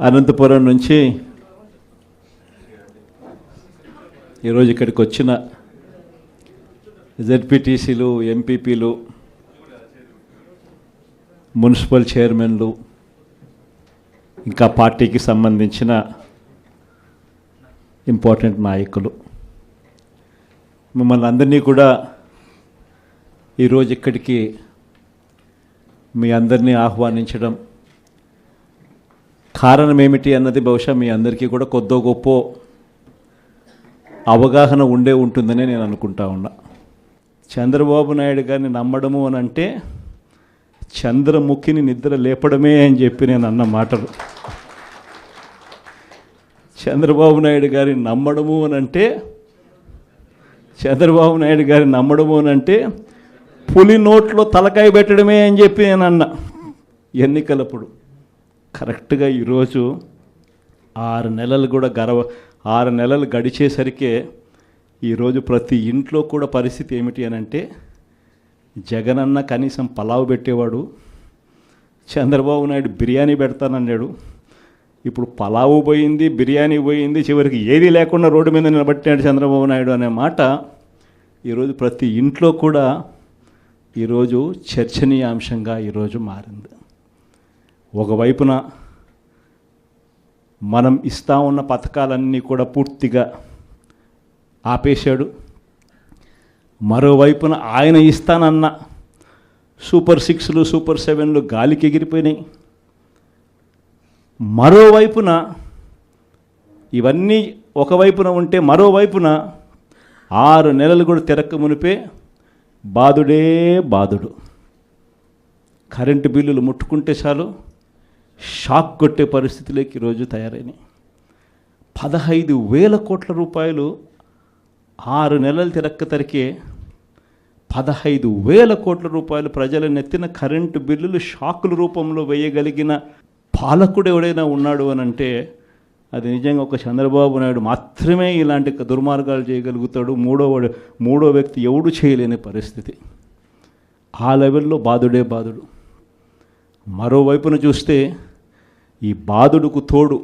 అనంతపురం నుంచి ఈరోజు ఇక్కడికి వచ్చిన జెడ్పీటీసీలు, ఎంపీపీలు, మున్సిపల్ చైర్మన్లు, ఇంకా పార్టీకి సంబంధించిన ఇంపార్టెంట్ నాయకులు, మిమ్మల్ని అందరినీ కూడా ఈరోజు ఇక్కడికి మీ అందరినీ ఆహ్వానించడం కారణం ఏమిటి అన్నది బహుశా మీ అందరికీ కూడా కొద్దో గొప్ప అవగాహన ఉంటుందని నేను అనుకుంటా ఉన్నా. చంద్రబాబు నాయుడు గారిని నమ్మడము అని అంటే చంద్రముఖిని నిద్ర లేపడమే అని చెప్పి నేను అన్న మాటలు. చంద్రబాబు నాయుడు గారిని నమ్మడము అని అంటే పులి నోట్లో తలకాయ పెట్టడమే అని చెప్పి నేను అన్న ఎన్నికలప్పుడు. కరెక్ట్గా ఈరోజు 6 నెలలు గడిచేసరికే ఈరోజు ప్రతి ఇంట్లో కూడా పరిస్థితి ఏమిటి అని అంటే, జగనన్న కనీసం పలావ్ పెట్టేవాడు, చంద్రబాబు నాయుడు బిర్యానీ పెడతానన్నాడు, ఇప్పుడు పలావు పోయింది, బిర్యానీ పోయింది, చివరికి ఏది లేకుండా రోడ్డు మీద నిలబట్టినాడు చంద్రబాబు నాయుడు అనే మాట ఈరోజు ప్రతి ఇంట్లో కూడా ఈరోజు చర్చనీయాంశంగా ఈరోజు మారింది. ఒకవైపున మనం ఇస్తా ఉన్న పథకాలన్నీ కూడా పూర్తిగా ఆపేశాడు, మరోవైపున ఆయన ఇస్తానన్న సూపర్ 6లు, సూపర్ 7లు గాలికి ఎగిరిపోయినాయి. మరోవైపున ఇవన్నీ ఒకవైపున ఉంటే మరోవైపున 6 నెలలు కూడా తిరక్క మునిపే బాధుడు. కరెంటు బిల్లులు ముట్టుకుంటే చాలు షాక్ కొట్టే పరిస్థితిలోకి ఈరోజు తయారైనాయి. 15,000 కోట్ల రూపాయలు 6 నెలలు తిరక్కే 15,000 కోట్ల రూపాయలు ప్రజల నెత్తిన కరెంటు బిల్లులు షాకుల రూపంలో వేయగలిగిన పాలకుడు ఎవడైనా ఉన్నాడు అని అంటే అది నిజంగా ఒక చంద్రబాబు నాయుడు మాత్రమే ఇలాంటి దుర్మార్గాలు చేయగలుగుతాడు. మూడో వ్యక్తి ఎవడు చేయలేని పరిస్థితి. ఆ లెవెల్లో బాధుడు. మరోవైపున చూస్తే ఈ బాధుడుకు తోడు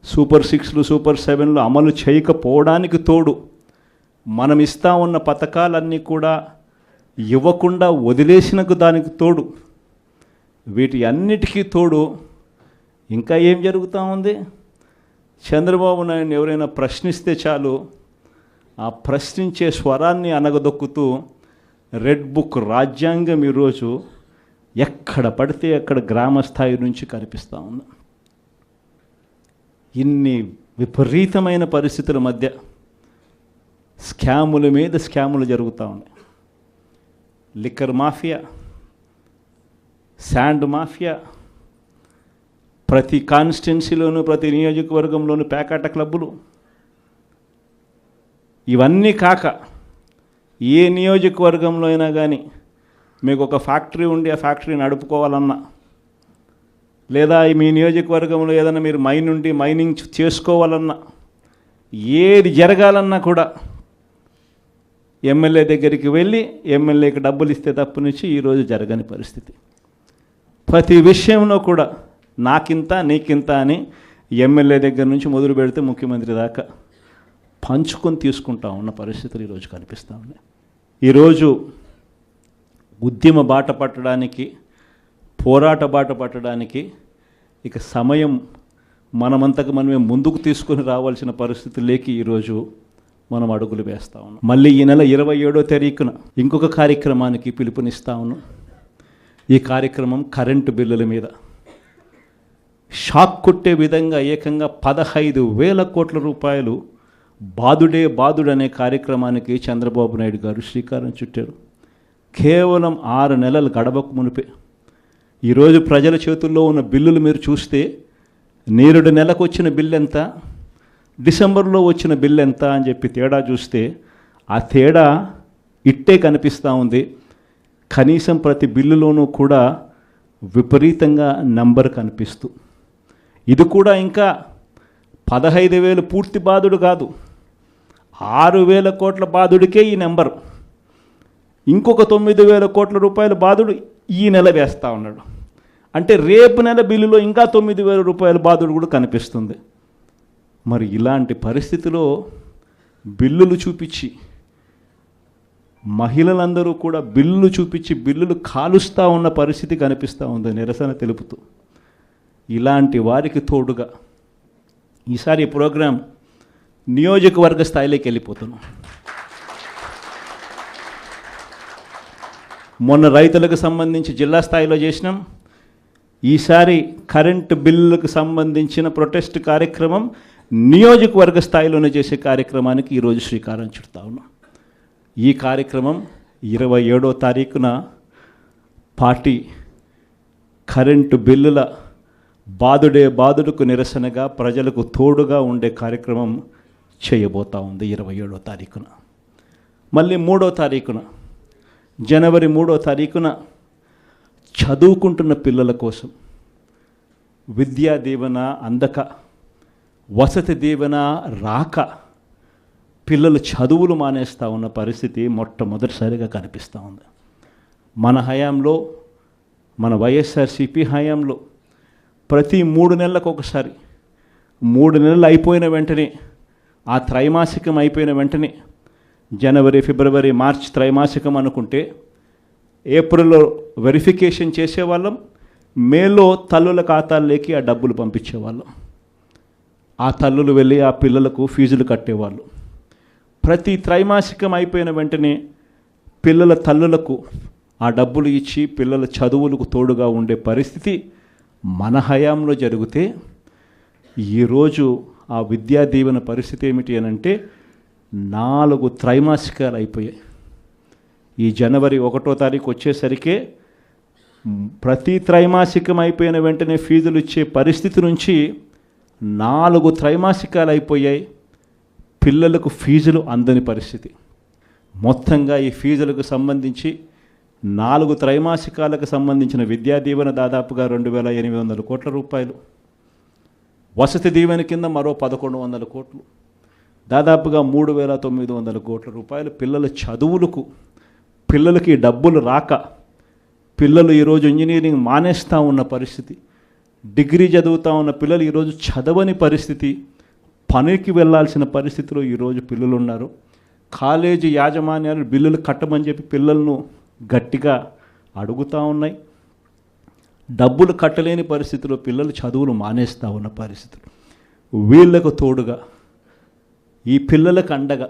సూపర్ 6లు, సూపర్ 7లు అమలు చేయకపోవడానికి తోడు మనం ఇస్తా ఉన్న పథకాలన్నీ కూడా ఇవ్వకుండా వదిలేసినకు దానికి తోడు, వీటి అన్నిటికీ తోడు ఇంకా ఏం జరుగుతూ ఉంది? చంద్రబాబు నాయుడిని ఎవరైనా ప్రశ్నిస్తే చాలు ఆ ప్రశ్నించే స్వరాన్ని అనగదొక్కుతూ రెడ్ బుక్ రాజ్యాంగం ఈరోజు ఎక్కడ పడితే అక్కడ గ్రామ స్థాయి నుంచి కనిపిస్తూ ఉంది. ఇన్ని విపరీతమైన పరిస్థితుల మధ్య స్కాముల మీద స్కాములు జరుగుతూ ఉన్నాయి. లిక్కర్ మాఫియా, శాండ్ మాఫియా, ప్రతి కాన్స్టిట్యున్సీలోనూ ప్రతి నియోజకవర్గంలోనూ పేకాట క్లబ్బులు, ఇవన్నీ కాక ఏ నియోజకవర్గంలో అయినా కానీ మీకు ఒక ఫ్యాక్టరీ ఉండి ఆ ఫ్యాక్టరీని నడుపుకోవాలన్నా, లేదా మీ నియోజకవర్గంలో ఏదైనా మీరు మైనింగ్ చేసుకోవాలన్నా, ఏది జరగాలన్నా కూడా ఎమ్మెల్యే దగ్గరికి వెళ్ళి ఎమ్మెల్యేకి డబ్బులు ఇస్తే తప్పు నుంచి ఈరోజు జరగని పరిస్థితి. ప్రతి విషయంలో కూడా నాకింత నీకింత అని ఎమ్మెల్యే దగ్గర నుంచి మొదలు పెడితే ముఖ్యమంత్రి దాకా పంచుకొని తీసుకుంటా ఉన్న పరిస్థితులు ఈరోజు కనిపిస్తూ ఉన్నాయి. ఈరోజు ఉద్యమ బాట పట్టడానికి, పోరాట బాట పట్టడానికి ఇక సమయం మనమంతకు మనమే ముందుకు తీసుకొని రావాల్సిన పరిస్థితుల్లోకి ఈరోజు మనం అడుగులు వేస్తూ ఉన్నాం. మళ్ళీ ఈ నెల 27వ తారీఖున ఇంకొక కార్యక్రమానికి పిలుపునిస్తా ఉన్నాం. ఈ కార్యక్రమం కరెంటు బిల్లుల మీద షాక్ కొట్టే విధంగా ఏకంగా 15,000 కోట్ల రూపాయలు బాధుడు అనే కార్యక్రమానికి చంద్రబాబు నాయుడు గారు శ్రీకారం చుట్టారు. కేవలం 6 నెలలు గడవకు మునిపే ఈరోజు ప్రజల చేతుల్లో ఉన్న బిల్లులు మీరు చూస్తే, నేరుడు నెలకు వచ్చిన బిల్లు ఎంత, డిసెంబర్లో వచ్చిన బిల్లు ఎంత అని చెప్పి తేడా చూస్తే ఆ తేడా ఇట్టే కనిపిస్తూ ఉంది. కనీసం ప్రతి బిల్లులోనూ కూడా విపరీతంగా నంబర్ కనిపిస్తూ, ఇది కూడా ఇంకా 15,000 పూర్తి బాధుడు కాదు, 6,000 కోట్ల బాధుడికే ఈ నెంబర్. ఇంకొక 9,000 కోట్ల రూపాయల బాధుడు ఈ నెల వేస్తూ ఉన్నాడు. అంటే రేపు నెల బిల్లులో ఇంకా 9,000 రూపాయల బాధుడు కూడా కనిపిస్తుంది. మరి ఇలాంటి పరిస్థితిలో బిల్లులు చూపించి మహిళలందరూ కూడా బిల్లులు చూపించి బిల్లులు కాలుస్తూ ఉన్న పరిస్థితి కనిపిస్తూ ఉంది నిరసన తెలుపుతూ. ఇలాంటి వారికి తోడుగా ఈసారి ఈ ప్రోగ్రాం నియోజకవర్గ స్థాయిలోకి వెళ్ళిపోతున్నాం. మొన్న రైతులకు సంబంధించి జిల్లా స్థాయిలో చేసినాం. ఈసారి కరెంటు బిల్లులకు సంబంధించిన ప్రొటెస్ట్ కార్యక్రమం నియోజకవర్గ స్థాయిలోనే చేసే కార్యక్రమానికి ఈరోజు శ్రీకారం చుడతా ఉన్నాం. ఈ కార్యక్రమం 27వ తారీఖున పార్టీ కరెంటు బిల్లుల బాధుడుకు నిరసనగా ప్రజలకు తోడుగా ఉండే కార్యక్రమం చేయబోతా ఉంది 27వ తారీఖున. మళ్ళీ 3వ తారీఖున జనవరి 3వ తారీఖున చదువుకుంటున్న పిల్లల కోసం విద్యా దీవెన అందక, వసతి దీవెన రాక పిల్లలు చదువులు మానేస్తూ ఉన్న పరిస్థితి మొట్టమొదటిసారిగా కనిపిస్తూ ఉంది. మన హయాంలో, మన వైఎస్ఆర్సీపీ హయాంలో ప్రతి 3 నెలలకు ఒకసారి, 3 నెలలు అయిపోయిన వెంటనే, ఆ త్రైమాసికం అయిపోయిన వెంటనే, జనవరి, ఫిబ్రవరి, మార్చ్ త్రైమాసికం అనుకుంటే ఏప్రిల్లో వెరిఫికేషన్ చేసేవాళ్ళం, మేలో తల్లుల ఖాతాల్లోకి ఆ డబ్బులు పంపించేవాళ్ళం. ఆ తల్లులు వెళ్ళి ఆ పిల్లలకు ఫీజులు కట్టేవాళ్ళు. ప్రతి త్రైమాసికం అయిపోయిన వెంటనే పిల్లల తల్లులకు ఆ డబ్బులు ఇచ్చి పిల్లల చదువులకు తోడుగా ఉండే పరిస్థితి మన హయాంలో జరిగితే, ఈరోజు ఆ విద్యా దీవెన పరిస్థితి ఏమిటి అని అంటే 4 త్రైమాసికాలు అయిపోయాయి. ఈ జనవరి 1వ తారీఖు వచ్చేసరికి ప్రతి త్రైమాసికం అయిపోయిన వెంటనే ఫీజులు ఇచ్చే పరిస్థితి నుంచి 4 త్రైమాసికాలు అయిపోయాయి. పిల్లలకు ఫీజులు అందని పరిస్థితి. మొత్తంగా ఈ ఫీజులకు సంబంధించి 4 త్రైమాసికాలకు సంబంధించిన విద్యా దీవెన దాదాపుగా 2,800 కోట్ల రూపాయలు, వసతి దీవెన కింద మరో 1,100 కోట్లు, దాదాపుగా 3,900 కోట్ల రూపాయలు పిల్లల చదువులకు, పిల్లలకి డబ్బులు రాక పిల్లలు ఈరోజు ఇంజనీరింగ్ మానేస్తూ ఉన్న పరిస్థితి, డిగ్రీ చదువుతూ ఉన్న పిల్లలు ఈరోజు చదవని పరిస్థితి, పనికి వెళ్ళాల్సిన పరిస్థితిలో ఈరోజు పిల్లలు ఉన్నారు. కాలేజీ యాజమాన్యాలు బిల్లులు కట్టమని చెప్పి పిల్లలను గట్టిగా అడుగుతూ ఉన్నాయి. డబ్బులు కట్టలేని పరిస్థితిలో పిల్లలు చదువులు మానేస్తూ ఉన్న పరిస్థితులు. వీళ్లకు తోడుగా ఈ పిల్లలకు అండగా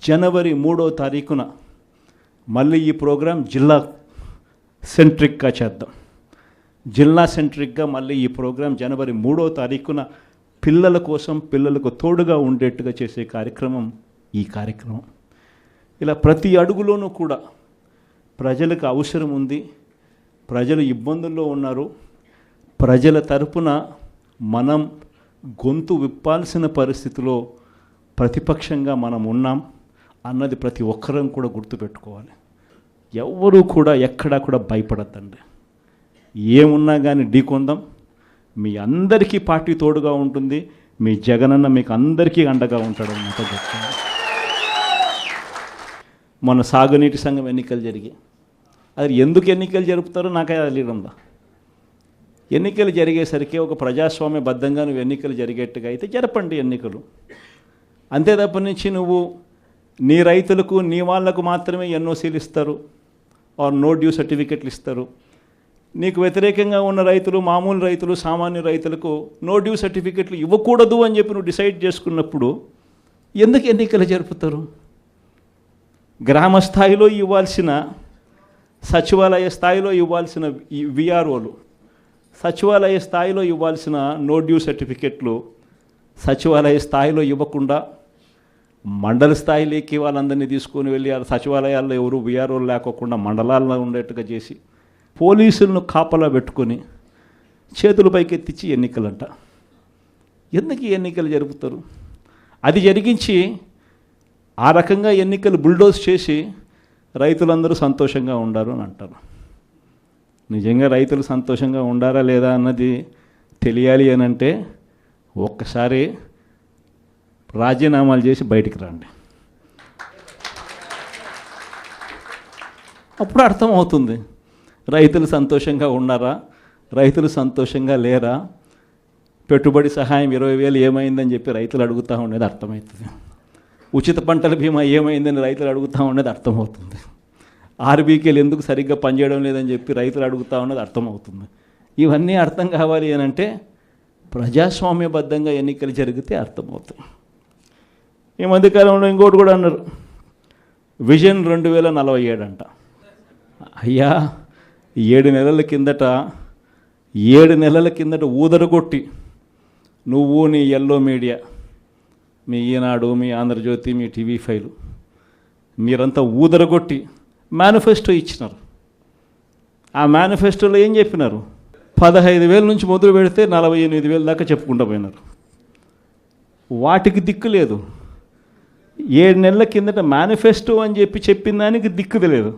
జనవరి 3వ తారీఖున మళ్ళీ ఈ ప్రోగ్రాం జిల్లా సెంట్రిక్గా చేద్దాం. జిల్లా సెంట్రిక్గా మళ్ళీ ఈ ప్రోగ్రాం జనవరి 3వ తారీఖున పిల్లల కోసం, పిల్లలకు తోడుగా ఉండేట్టుగా చేసే కార్యక్రమం ఈ కార్యక్రమం. ఇలా ప్రతి అడుగులోనూ కూడా ప్రజలకు అవసరం ఉంది, ప్రజలు ఇబ్బందుల్లో ఉన్నారు, ప్రజల తరపున మనం గొంతు విప్పాల్సిన పరిస్థితిలో ప్రతిపక్షంగా మనం ఉన్నాం అన్నది ప్రతి ఒక్కరం కూడా గుర్తుపెట్టుకోవాలి. ఎవ్వరూ కూడా ఎక్కడా కూడా భయపడద్దండి. ఏమున్నా కానీ ఢీకొందాం. మీ అందరికీ పార్టీ తోడుగా ఉంటుంది. మీ జగనన్న మీకు అందరికీ అండగా ఉంటాడు అన్నమాట చెప్తాను. మొన్న సాగునీటి సంఘం ఎన్నికలు జరిగాయి. అది ఎందుకు ఎన్నికలు జరుపుతారో నాకే తెలియడంలా. ఎన్నికలు జరిగేసరికి ఒక ప్రజాస్వామ్యబద్ధంగా నువ్వు ఎన్నికలు జరిగేట్టుగా అయితే జరపండి ఎన్నికలు. అంతే తప్ప నుంచి నువ్వు నీ రైతులకు, నీ వాళ్లకు మాత్రమే ఎన్ఓసీలు ఇస్తారు, ఆర్ నో డ్యూ సర్టిఫికెట్లు ఇస్తారు. నీకు వ్యతిరేకంగా ఉన్న రైతులు, మామూలు రైతులు, సామాన్య రైతులకు నో డ్యూ సర్టిఫికెట్లు ఇవ్వకూడదు అని చెప్పి నువ్వు డిసైడ్ చేసుకున్నప్పుడు ఎందుకు ఎన్నికలు జరుపుతారు? గ్రామ స్థాయిలో ఇవ్వాల్సిన, సచివాలయ స్థాయిలో ఇవ్వాల్సిన విఆర్ఓలు, సచివాలయ స్థాయిలో ఇవ్వాల్సిన నో డ్యూ సర్టిఫికెట్లు సచివాలయ స్థాయిలో ఇవ్వకుండా మండల స్థాయిలోకి వాళ్ళందరినీ తీసుకొని వెళ్ళి ఆ సచివాలయాల్లో ఎవరు విఆర్ఓలు లేకోకుండా మండలాల్లో ఉండేట్టుగా చేసి పోలీసులను కాపలా పెట్టుకొని చేతులు పైకెత్తించి ఎన్నికలంట. ఎందుకు ఈ ఎన్నికలు జరుపుతారు? అది జరిగించి ఆ రకంగా ఎన్నికలు బుల్డోజ్ చేసి రైతులందరూ సంతోషంగా ఉండారు అని అంటారు. నిజంగా రైతులు సంతోషంగా ఉండారా లేదా అన్నది తెలియాలి అని అంటే ఒక్కసారి రాజీనామాలు చేసి బయటికి రండి, అప్పుడు అర్థమవుతుంది. రైతులు సంతోషంగా ఉన్నారా, రైతులు సంతోషంగా లేరా, పెట్టుబడి సహాయం 20,000 ఏమైందని చెప్పి రైతులు అడుగుతూ ఉండేది అర్థమవుతుంది. ఉచిత పంటల బీమా ఏమైందని రైతులు అడుగుతూ ఉండేది అర్థమవుతుంది. ఆర్బీకేలు ఎందుకు సరిగ్గా పనిచేయడం లేదని చెప్పి రైతులు అడుగుతూ ఉన్నది అర్థమవుతుంది. ఇవన్నీ అర్థం కావాలి అని అంటే ప్రజాస్వామ్యబద్ధంగా ఎన్నికలు జరిగితే అర్థమవుతుంది. ఈ మధ్యకాలంలో ఇంకోటి కూడా అన్నారు, విజన్ 2047 అంట. అయ్యా 7 నెలల కిందట ఊదరగొట్టి నువ్వు నీ ఎల్లో మీడియా, మీ ఈనాడు, మీ ఆంధ్రజ్యోతి, మీ TV5 మీరంతా ఊదరగొట్టి మేనిఫెస్టో ఇచ్చినారు. ఆ మేనిఫెస్టోలో ఏం చెప్పినారు? 15,000 నుంచి మొదలు పెడితే 48,000 దాకా చెప్పుకుంటూ పోయినారు. వాటికి దిక్కు లేదు. 7 నెలల కిందట మేనిఫెస్టో అని చెప్పిన దానికి దిక్కుది లేదు.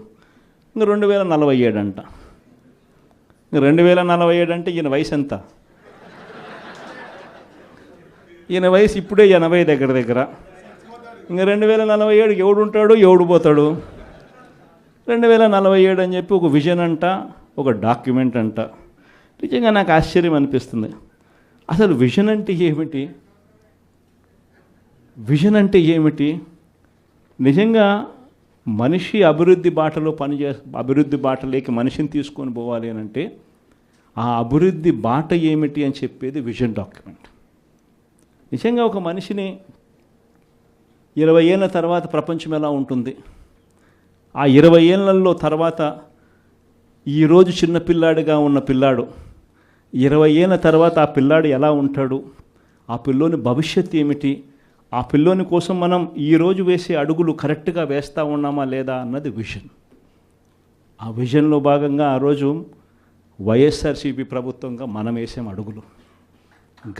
ఇంకా 2047 అంట. 2047 అంటే ఈయన వయసు ఎంత? ఈయన వయసు ఇప్పుడే 80 దగ్గర. ఇంకా 2047 ఎవడు ఉంటాడు, ఎవడు పోతాడు? 2047 అని చెప్పి ఒక విజన్ అంట, ఒక డాక్యుమెంట్ అంట. నిజంగా నాకు ఆశ్చర్యం అనిపిస్తుంది. అసలు విజన్ అంటే ఏమిటి? విజన్ అంటే ఏమిటి? నిజంగా మనిషి అభివృద్ధి బాటలో అభివృద్ధి బాటలోకి మనిషిని తీసుకొని పోవాలి అని అంటే ఆ అభివృద్ధి బాట ఏమిటి అని చెప్పేది విజన్ డాక్యుమెంట్. నిజంగా ఒక మనిషిని 20 ఏళ్ళ తర్వాత ప్రపంచం ఎలా ఉంటుంది, ఆ 20 ఏళ్ళల్లో తర్వాత ఈరోజు చిన్నపిల్లాడిగా ఉన్న పిల్లాడు 20 ఏళ్ళ తర్వాత ఆ పిల్లాడు ఎలా ఉంటాడు, ఆ పిల్లోని భవిష్యత్తు ఏమిటి, ఆ పిల్లోని కోసం మనం ఈరోజు వేసే అడుగులు కరెక్ట్గా వేస్తూ ఉన్నామా లేదా అన్నది విజన్. ఆ విజన్లో భాగంగా ఆ రోజు వైఎస్ఆర్సీపీ ప్రభుత్వంగా మనం వేసాం అడుగులు.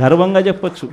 గర్వంగా చెప్పచ్చు.